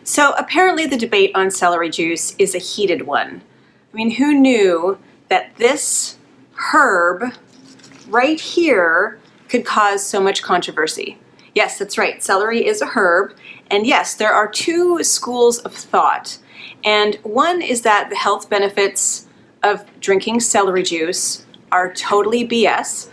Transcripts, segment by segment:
So apparently the debate on celery juice is a heated one. I mean, who knew that this herb right here could cause so much controversy? Yes, that's right. Celery is a herb. And yes, there are two schools of thought. And one is that the health benefits of drinking celery juice are totally BS.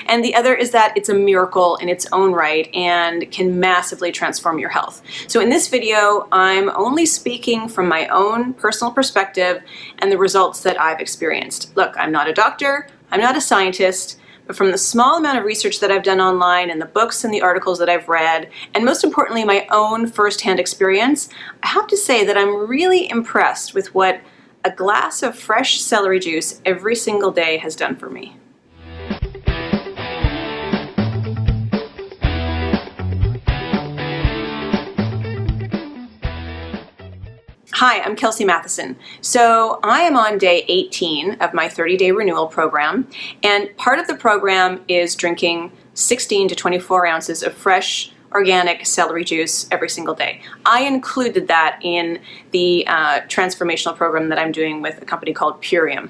And the other is that it's a miracle in its own right and can massively transform your health. So in this video, I'm only speaking from my own personal perspective and the results that I've experienced. Look, I'm not a doctor, I'm not a scientist, but from the small amount of research that I've done online and the books and the articles that I've read, and most importantly, my own firsthand experience, I have to say that I'm really impressed with what a glass of fresh celery juice every single day has done for me. Hi, I'm Kelsey Matheson. So I am on day 18 of my 30-day renewal program, and part of the program is drinking 16 to 24 ounces of fresh organic celery juice every single day. I included that in the transformational program that I'm doing with a company called Purium.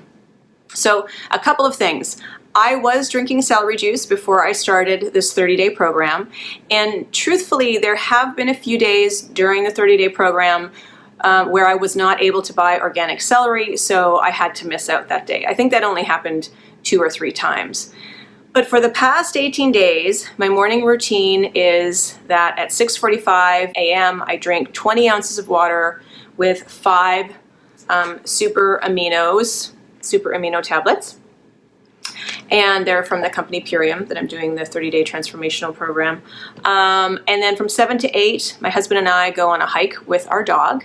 So a couple of things. I was drinking celery juice before I started this 30-day program, and truthfully, there have been a few days during the 30-day program where I was not able to buy organic celery, so I had to miss out that day. I think that only happened 2 or 3 times. But for the past 18 days, my morning routine is that at 6:45 a.m. I drink 20 ounces of water with 5 super amino tablets. And they're from the company Purium that I'm doing the 30-day transformational program. And then from 7 to 8, my husband and I go on a hike with our dog.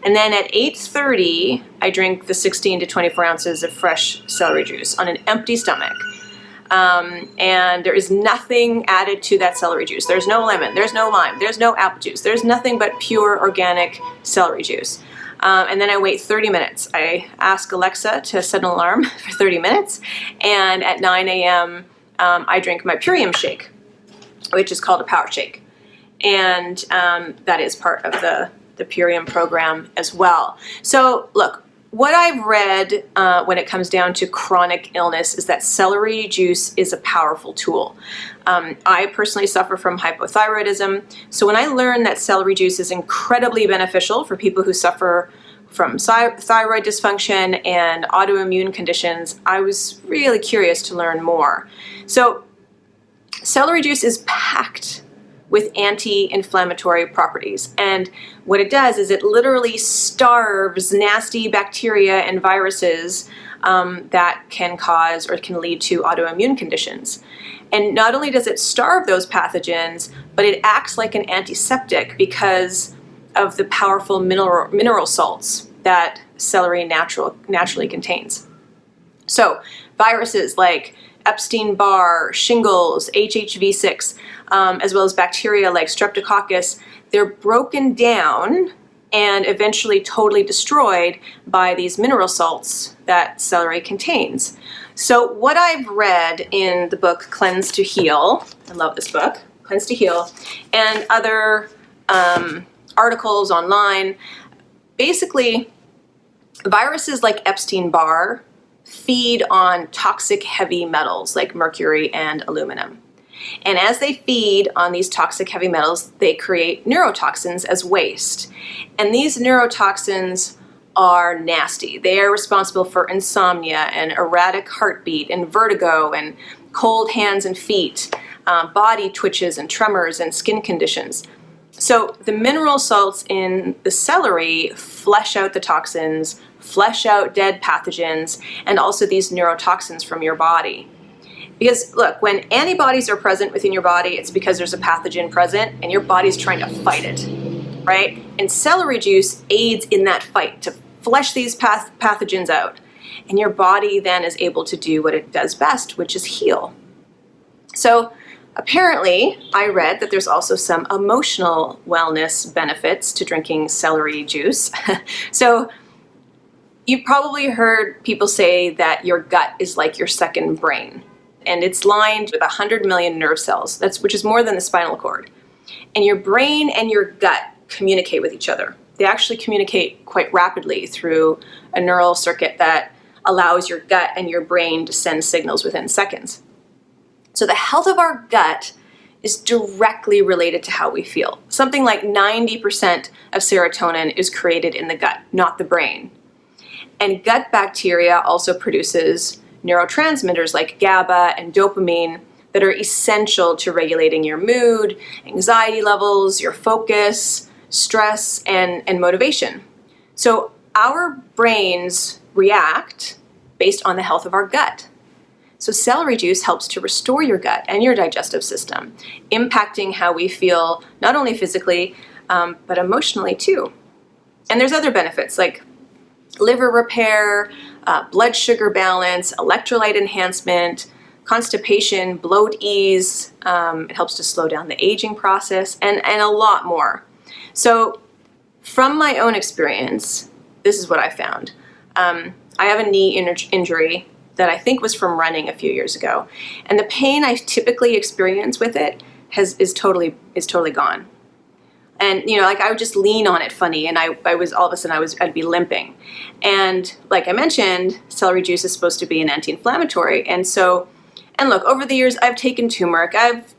And then at 8:30, I drink the 16 to 24 ounces of fresh celery juice on an empty stomach. And there is nothing added to that celery juice. There's no lemon, there's no lime, there's no apple juice. There's nothing but pure organic celery juice. And then I wait 30 minutes. I ask Alexa to set an alarm for 30 minutes. And at 9 a.m., I drink my Purium shake, which is called a power shake. And that is part of the Purium program as well. So look, what I've read when it comes down to chronic illness is that celery juice is a powerful tool. I personally suffer from hypothyroidism, so when I learned that celery juice is incredibly beneficial for people who suffer from thyroid dysfunction and autoimmune conditions, I was really curious to learn more. So celery juice is packed with anti-inflammatory properties. And what it does is it literally starves nasty bacteria and viruses that can cause or can lead to autoimmune conditions. And not only does it starve those pathogens, but it acts like an antiseptic because of the powerful mineral salts that celery naturally contains. So viruses like Epstein-Barr, shingles, HHV6, as well as bacteria like streptococcus, they're broken down and eventually totally destroyed by these mineral salts that celery contains. So what I've read in the book Cleanse to Heal, I love this book, Cleanse to Heal, and other articles online, basically viruses like Epstein-Barr feed on toxic heavy metals like mercury and aluminum. And as they feed on these toxic heavy metals, they create neurotoxins as waste. And these neurotoxins are nasty. They are responsible for insomnia and erratic heartbeat and vertigo and cold hands and feet, body twitches and tremors and skin conditions. So the mineral salts in the celery flush out the toxins, flush out dead pathogens, and also these neurotoxins from your body. Because look, when antibodies are present within your body, it's because there's a pathogen present and your body's trying to fight it, right? And celery juice aids in that fight to flush these pathogens out. And your body then is able to do what it does best, which is heal. So apparently, I read that there's also some emotional wellness benefits to drinking celery juice. So you've probably heard people say that your gut is like your second brain. And it's lined with 100 million nerve cells, which is more than the spinal cord. And your brain and your gut communicate with each other. They actually communicate quite rapidly through a neural circuit that allows your gut and your brain to send signals within seconds. So the health of our gut is directly related to how we feel. Something like 90% of serotonin is created in the gut, not the brain. And gut bacteria also produces neurotransmitters like GABA and dopamine that are essential to regulating your mood, anxiety levels, your focus, stress, and motivation. So our brains react based on the health of our gut. So celery juice helps to restore your gut and your digestive system, impacting how we feel not only physically, but emotionally too. And there's other benefits like liver repair, blood sugar balance, electrolyte enhancement, constipation, bloat ease. It helps to slow down the aging process, and a lot more. So from my own experience, this is what I found. I have a knee injury that I think was from running a few years ago, and the pain I typically experience with it is totally gone. And like I would just lean on it funny, and I was all of a sudden I'd be limping. And like I mentioned, celery juice is supposed to be an anti-inflammatory, and look, over the years I've taken turmeric, I've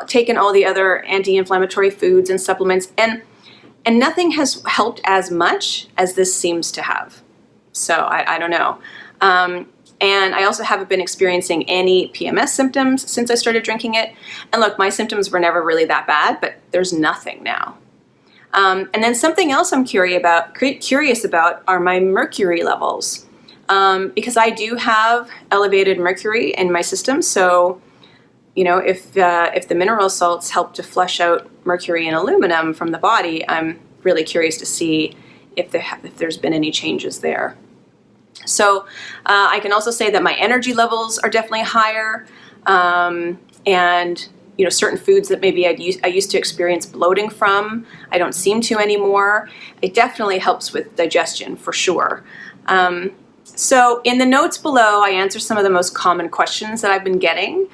taken all the other anti-inflammatory foods and supplements, and nothing has helped as much as this seems to have. So I don't know. And I also haven't been experiencing any PMS symptoms since I started drinking it. And look, my symptoms were never really that bad, but there's nothing now. And then something else I'm curious about are my mercury levels. Because I do have elevated mercury in my system. So, if the mineral salts help to flush out mercury and aluminum from the body, I'm really curious to see if there's been any changes there. So I can also say that my energy levels are definitely higher, and certain foods that maybe I used to experience bloating from, I don't seem to anymore. It definitely helps with digestion for sure. So in the notes below, I answer some of the most common questions that I've been getting.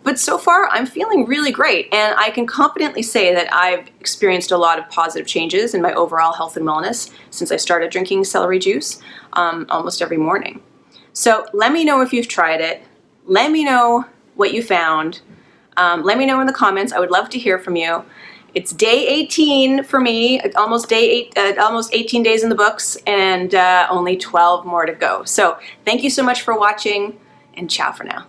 But so far, I'm feeling really great, and I can confidently say that I've experienced a lot of positive changes in my overall health and wellness since I started drinking celery juice almost every morning. So let me know if you've tried it. Let me know what you found. Let me know in the comments. I would love to hear from you. It's day 18 for me, almost 18 days in the books, and only 12 more to go. So thank you so much for watching, and ciao for now.